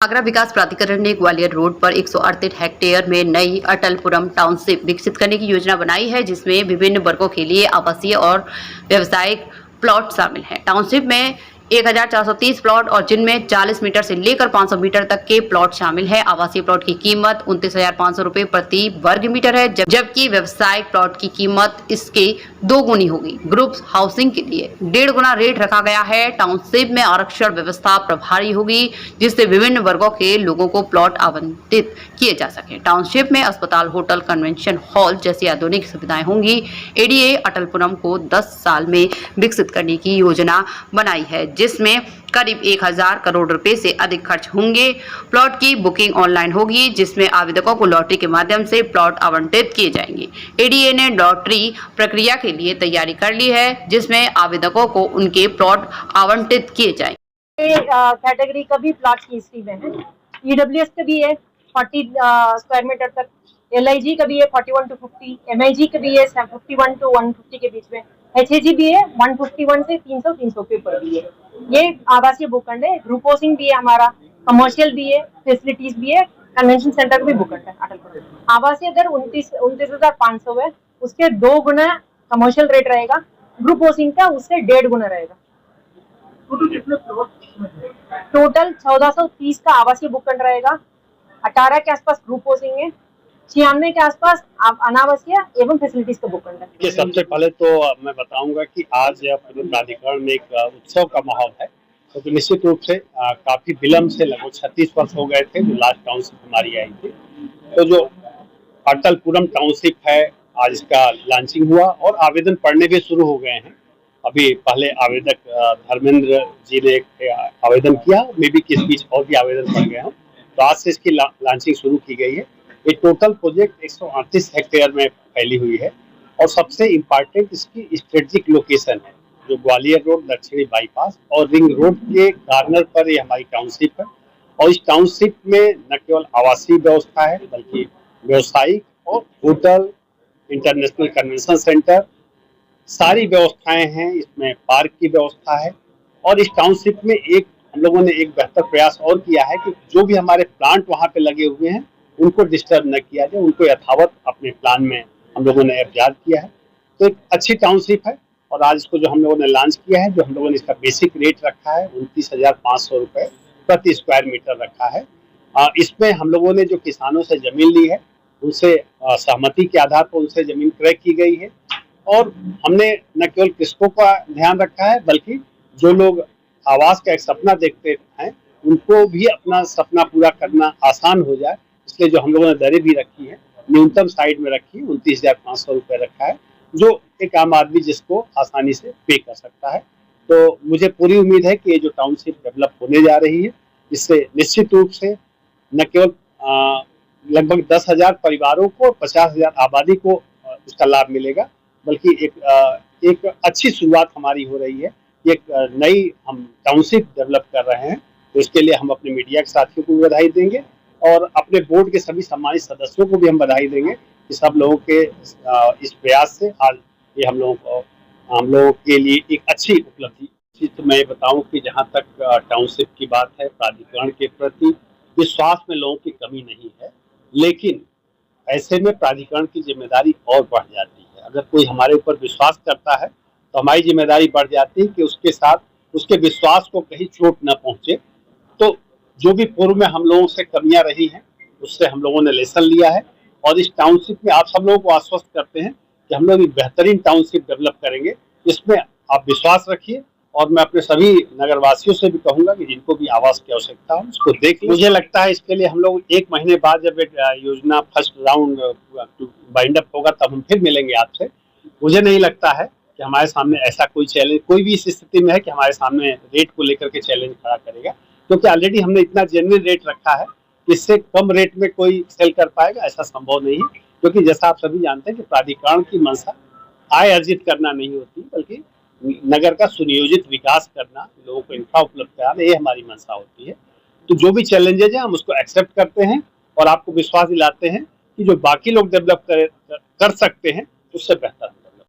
आगरा विकास प्राधिकरण ने ग्वालियर रोड पर 138 हेक्टेयर में नई अटलपुरम टाउनशिप विकसित करने की योजना बनाई है, जिसमें विभिन्न वर्गों के लिए आवासीय और व्यावसायिक प्लॉट शामिल हैं। टाउनशिप में 1430 प्लॉट और जिनमें 40 मीटर से लेकर 500 मीटर तक के प्लॉट शामिल है। आवासीय प्लॉट की कीमत 29,500 रुपए प्रति वर्ग मीटर है, जबकि व्यावसायिक प्लॉट की कीमत इसके 2 गुनी होगी। ग्रुप हाउसिंग के लिए 1.5 गुना रेट रखा गया है। टाउनशिप में आरक्षण व्यवस्था प्रभावी होगी, जिससे विभिन्न वर्गों के लोगों को प्लॉट आवंटित किए जा सके। टाउनशिप में अस्पताल, होटल, कन्वेंशन हॉल जैसी आधुनिक सुविधाएं होंगी। एडीए अटलपुरम को 10 साल में विकसित करने की योजना बनाई है, जिसमें करीब 1000 करोड़ रुपए से अधिक खर्च होंगे। प्लॉट की बुकिंग ऑनलाइन होगी, जिसमें आवेदकों को लॉटरी के माध्यम से प्लॉट आवंटित किए जाएंगे। एडीए ने लॉटरी प्रक्रिया के लिए तैयारी कर ली है, जिसमें आवेदकों को उनके प्लॉट आवंटित किए जाएंगे। कैटेगरी का भी प्लॉट की हिस्ट्री में है। ईडब्ल्यूएस का भी है 40 स्क्वायर मीटर तक, एलआईजी का भी है 41 to 50, एमआईजी का भी है 51 to 150 के बीच में, एचएजी भी है 151 से 300 के ऊपर भी है। ये आवासीय भूखंड है। ग्रुप हाउसिंग भी है हमारा, कमर्शियल भी है, फैसिलिटीज भी है, कन्वेंशन सेंटर भी भूखंड है अटलपुरम। आवासीय दर 29,500 है, उसके 2 गुना कमर्शियल रेट रहेगा। ग्रुप हाउसिंग का उससे 1.5 गुना रहेगा। टोटल 1430 का आवासीय भूखंड रहेगा, 18 के आसपास ग्रुप हाउसिंग है, 96 के आसपास अनावासीय एवं फैसिलिटीज का भूखंड है। सबसे पहले तो मैं बताऊंगा कि आज प्राधिकरण में एक उत्सव का माहौल है, तो निश्चित रूप से काफी विलम्ब से लगभग 36 वर्ष हो गए थे जो लास्ट टाउनशिप हमारी आई थी। तो जो अटलपुरम टाउनशिप है, आज इसका लॉन्चिंग हुआ और आवेदन पढ़ने भी शुरू हो गए हैं। अभी पहले आवेदक धर्मेंद्र जी ने एक आवेदन किया, मे बी किस बीच और भी आवेदन पड़ गए हैं, तो आज से इसकी लॉन्चिंग शुरू की गई है। ये टोटल प्रोजेक्ट 138 हेक्टेयर में फैली हुई है और सबसे इम्पोर्टेंट इसकी स्ट्रेटेजिक लोकेशन है, जो ग्वालियर रोड दक्षिणी बाईपास और रिंग रोड के कॉर्नर पर ये हमारी टाउनशिप है। और इस टाउनशिप में न केवल आवासीय व्यवस्था है, बल्कि व्यावसायिक और होटल, इंटरनेशनल कन्वेंशन सेंटर, सारी व्यवस्थाएं हैं। इसमें पार्क की व्यवस्था है और इस टाउनशिप में हम लोगों ने एक बेहतर प्रयास और किया है कि जो भी हमारे प्लांट वहाँ पे लगे हुए हैं उनको डिस्टर्ब न किया जाए, उनको यथावत अपने प्लान में हम लोगों ने एब्जार्व किया है। तो एक अच्छी टाउनशिप है और आज इसको जो हम लोगों ने लॉन्च किया है, जो हम लोगों ने इसका बेसिक रेट रखा है 29,500 रुपये प्रति स्क्वायर मीटर रखा है। इसमें हम लोगों ने जो किसानों से जमीन ली है उनसे सहमति के आधार पर उनसे जमीन क्रय की गई है और हमने न केवल कृषकों का ध्यान रखा है, बल्कि जो लोग आवास का एक सपना देखते हैं उनको भी अपना सपना पूरा करना आसान हो जाए, इसलिए जो हम लोगों ने दरें भी रखी है, न्यूनतम साइड में रखी है 29,500 रुपये रखा है, जो एक आम आदमी जिसको आसानी से पे कर सकता है। तो मुझे पूरी उम्मीद है कि ये जो टाउनशिप डेवलप होने जा रही है, इससे निश्चित रूप से न केवल लगभग 10,000 परिवारों को, 50,000 आबादी को इसका लाभ मिलेगा, बल्कि एक अच्छी शुरुआत हमारी हो रही है। एक नई हम टाउनशिप डेवलप कर रहे हैं, तो इसके लिए हम अपने मीडिया के साथियों को भी बधाई देंगे और अपने बोर्ड के सभी सम्मानित सदस्यों को भी हम बधाई देंगे कि सब लोगों के इस प्रयास से आज ये हम लोगों के लिए एक अच्छी उपलब्धि। तो मैं बताऊं कि जहां तक टाउनशिप की बात है, प्राधिकरण के प्रति विश्वास में लोगों की कमी नहीं है, लेकिन ऐसे में प्राधिकरण की जिम्मेदारी और बढ़ जाती है। अगर कोई हमारे ऊपर विश्वास करता है तो हमारी जिम्मेदारी बढ़ जाती है कि उसके साथ उसके विश्वास को कहीं चोट न पहुंचे। तो जो भी पूर्व में हम लोगों से कमियां रही हैं उससे हम लोगों ने लेसन लिया है और इस टाउनशिप में आप सब लोगों को आश्वस्त करते हैं कि हम लोग एक बेहतरीन टाउनशिप डेवलप करेंगे। इसमें आप विश्वास रखिए और मैं अपने सभी नगरवासियों से भी कहूंगा कि जिनको भी आवास की आवश्यकता हो उसको देख। मुझे लगता है इसके लिए हम लोग 1 महीने बाद जब योजना फर्स्ट राउंड बाइंड अप होगा तब हम फिर मिलेंगे आपसे। मुझे नहीं लगता है कि हमारे सामने ऐसा कोई चैलेंज, कोई भी इस स्थिति में है कि हमारे सामने रेट को लेकर के चैलेंज खड़ा करेगा, क्योंकि ऑलरेडी हमने इतना जेन्युइन रेट रखा है, इससे कम रेट में कोई सेल कर पाएगा ऐसा संभव नहीं है। क्योंकि जैसा आप सभी जानते हैं कि प्राधिकरण की मंशा आय अर्जित करना नहीं होती, बल्कि नगर का सुनियोजित विकास करना, लोगों को इंफ्रा उपलब्ध कराना, ये हमारी मंशा होती है। तो जो भी चैलेंजेज हैं हम उसको एक्सेप्ट करते हैं और आपको विश्वास दिलाते हैं कि जो बाकी लोग डेवलप कर सकते हैं उससे बेहतर